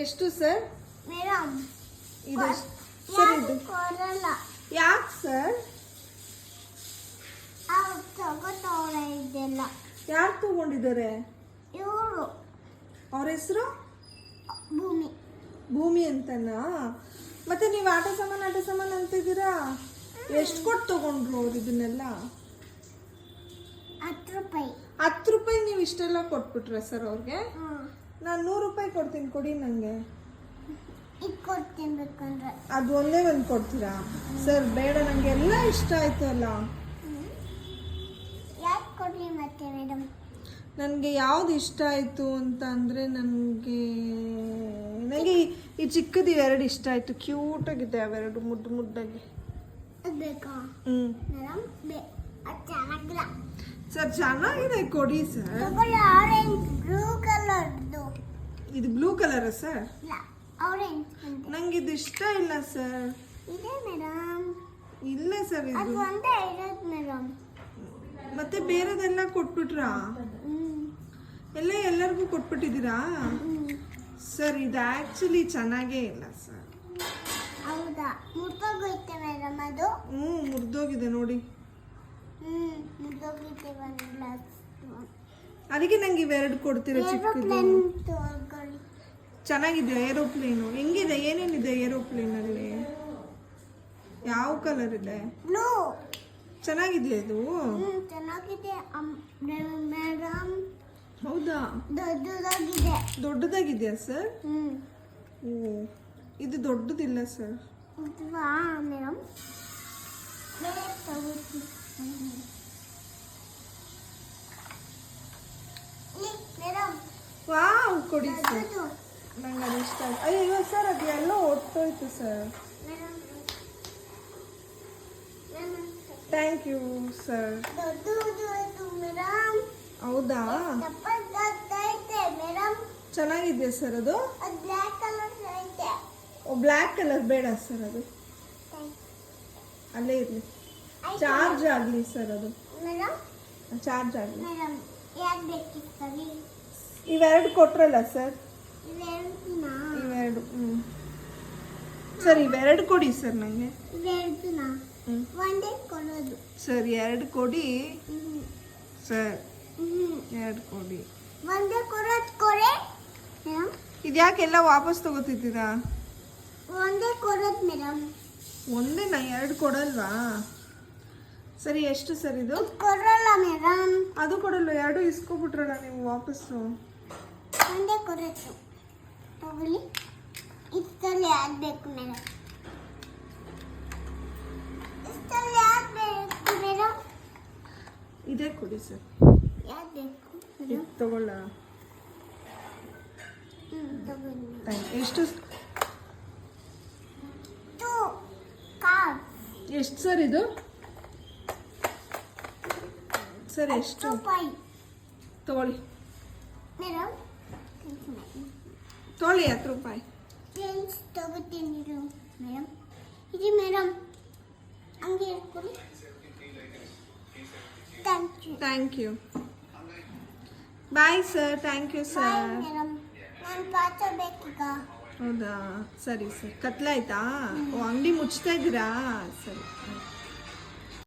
ಎಷ್ಟು sir? Madam ಇದು sir ಇದು ಕೊಡಲ್ಲ. ಯಾಕೆ ಸರ್? ಅವ್ರು ತಗೋತವ್ರೆ ಇದೆಲ್ಲ. ಯಾರು ತಗೊಂಡಿದ್ದಾರೆ? ಇವರು ಅವ್ರ ಹೆಸರು ಭೂಮಿ. ಭೂಮಿ ಅಂತನಾ? ಮತ್ತೆ ನೀವು ಆಟ ಸಾಮಾನು ಅಂತಿದ್ದೀರಾ? ಎಷ್ಟು ಕೊಟ್ಟು ತಗೊಂಡ್ರು ಅವ್ರು ಇದನ್ನೆಲ್ಲ? 10 ರೂಪಾಯಿ. 10 ರೂಪಾಯಿ ನೀವು ಇಷ್ಟೆಲ್ಲ ಕೊಟ್ಬಿಟ್ರೆ ಸರ್ ಅವ್ರಿಗೆ? ನಾನು 100 ರೂಪಾಯಿ ಕೊಡ್ತೀನಿ, ಕೊಡಿ ನನಗೆ. ಇದು ಕೊಡ್ತೀನಿ ಬೇಕಂದ್ರೆ. ಅದು ಒಂದೇ ಒಂದು ಕೊಡ್ತೀರಾ ಸರ್? ಬೇಡ, ನನಗೆ ಎಲ್ಲ ಇಷ್ಟ ಆಯ್ತು ಅಲ್ಲ. ಯಾಕೆ ಕೊಡ್ಲಿ ಮತ್ತೆ ಮೇಡಮ್? ನನಗೆ ಯಾವ್ದು ಇಷ್ಟ ಆಯಿತು ಅಂತ ಅಂದರೆ ನನಗೆ ಈ ಚಿಕ್ಕದು ಇವೆರಡು ಇಷ್ಟ ಆಯಿತು. ಕ್ಯೂಟಾಗಿದೆ ಅವೆರಡು, ಮುದ್ದಾಗಿ. ಅದು ಬೇಕಾ ಮೇಡಮ್? ಅದು ಚೆನ್ನಾಗಿಲ್ಲ ಸರ್. ಚೆನ್ನಾಗಿದೆ, ಕೊಡಿ ಸರ್. ಆರೆಂಜ್ ಬ್ಲೂ ಕಲರ್ದು. ಇದು ಬ್ಲೂ ಕಲರಾ ಸರ್? ಇಲ್ಲ, ಆರೆಂಜ್. ನಂಗೆ ಇದು ಇಷ್ಟ ಇಲ್ಲ ಸರ್. ಇದೆ ಮೇಡಮ್. ಇಲ್ಲ ಸರ್, ಅದು ಇದು ಒಂದೇ ಇರೋದು ಮೇಡಮ್. ಮತ್ತೆ ಬೇರೆದೆಲ್ಲ ಕೊಟ್ಬಿಟ್ರಾ? ಎಲ್ಲರಿಗೂ ಕೊಟ್ಬಿಟ್ಟಿದ್ದೀರಾ ಸರ್? ಇದು ಆ್ಯಕ್ಚುಲಿ ಚೆನ್ನಾಗೇ ಇಲ್ಲ ಸರ್. ಹೌದಾ? ಮುರಿದೋಗೈತೆ ಮೇಡಮ್ ಅದು. ಮುರಿದೋಗಿದೆ ನೋಡಿ. ಮುರಿದೋಗೈತೆ ಒಂದು ಗ್ಲಾಸ್. ಅದಕ್ಕೆ ನಂಗೆ ಇವೆರಡು ಕೊಡ್ತೀರಾ ಚಿಕ್ಕದು? ತಗೊಳ್ಳಿ. ಚೆನ್ನಾಗಿದೆ ಏರೋಪ್ಲೇನು. ಹೆಂಗಿದೆ? ಏನೇನಿದೆ ಏರೋಪ್ಲೇನಲ್ಲಿ? ಯಾವ ಕಲರ್ ಇದೆ? ಬ್ಲೂ. ಚೆನ್ನಾಗಿದೆ ಅದು? ಚೆನ್ನಾಗಿದೆ ಮೇಡಮ್. ಹೌದಾ? ದೊಡ್ಡದಾಗಿದೆ. ದೊಡ್ಡದಾಗಿದೆಯಾ ಸರ್? ಓ, ಇದು ದೊಡ್ಡದಿಲ್ಲ ಸರ್. ಮೇಡಮ್ ಮೇಡಮ್ ವಾವ್, ಕೊಡಿ ಸರ್. ನಂಗೆ ಅದು ಇಷ್ಟ ಆಯ್ತು. ಅಯ್ಯೋ ಸರ್, ಅದು ಎಲ್ಲ ಒಟ್ಟೋಯ್ತು sir. Thank you sir. Madam. ಹೌದಾ? ಮೇಡಮ್ ಚೆನ್ನಾಗಿದೆಯಾ ಸರ್ ಅದು? ಬ್ಲ್ಯಾಕ್ ಕಲರ್ ಐತೆ. ಬ್ಲ್ಯಾಕ್ ಕಲರ್ ಬೇಡ ಸರ್, ಅದು ಅಲ್ಲೇ ಇರಲಿ. ಚಾರ್ಜ್ ಆಗಲಿ ಸರ್ ಅದು. ಮೇಡಮ್ ಚಾರ್ಜ್ ಆಗಲಿ. ಮೇಡಮ್ ಯಾಕೆ ಬೇಕಿತ್ತು? ಇವೆರಡು ಕೊಟ್ರಲ್ಲ ಸರ್? ಇವೆರಡು ಸರ್, ಇವೆರಡು ಕೊಡಿ ಸರ್ ನನಗೆ. ಒಂದೇ ಕೊಡೋದು ಸರ್, ಎರಡು ಕೊಡಿ ಸರ್. ಎರಡು ಕೊಡಿ. ಒಂದೇ ಕೊಡೋದು ಕೊಡೆ. ಇದ್ಯಾಕೆಲ್ಲ ವಾಪಸ್ ತಗೋತಿದ್ದೀರಾ? ಒಂದೇ ಕೊಡೋದು ಮೇಡಮ್. ಒಂದೇನಾ? ಎರಡು ಕೊಡಲ್ವಾ? ಸರಿ, ಎಷ್ಟು ಸರ್ ಇದು? ಕೊಡಲ್ಲ ಮೇಡಮ್. ಅದು ಕೊಡಲ್ಲ, ಎರಡು ಇಸ್ಕೊಬಿಟ್ರಲ್ಲ ನೀವು ವಾಪಸ್ಸು. ಒಂದೇ ಕೊಡೋದು ತಗೊಳ್ಳಿ. ಇಷ್ಟಲ್ಲಿ ಆಗಬೇಕು ಮೇಡಮ್. ಇಷ್ಟಲ್ಲಿ ಆಗಬೇಕು ಮೇಡಮ್. ಇದೇ ಕೊಡಿ ಸರ್. ಯಾಕೆ ಬೇಕು ಇದು ತಗೊಳ್ಳ? ತಗೊಳ್ಳಿ. ಎಷ್ಟು ಎಷ್ಟು ಸರ್ ಇದು? ಸರ್ ಎಷ್ಟು? ತಗೊಳ್ಳಿ ಮೇಡಮ್. ತಗೊಳ್ಳಿ 10 ರೂಪಾಯಿ. ಚೇಂಜ್ ತಗೋತೀನಿ ಮೇಡಮ್. ಇದು ಮೇಡಮ್ ಹಂಗೆ ಇಟ್ಕೊಳ್ಳಿ. Thank you. Bye sir. Thank you sir. Madam ನಾನು ಪಾಚ ಬೇಕೀಗ. ಹೌದಾ? ಸರಿ ಸರ್. ಕತ್ಲಾಯ್ತಾ? ಓ, ಅಂಗಡಿ ಮುಚ್ತಾ ಇದ್ದೀರಾ? ಸರಿ.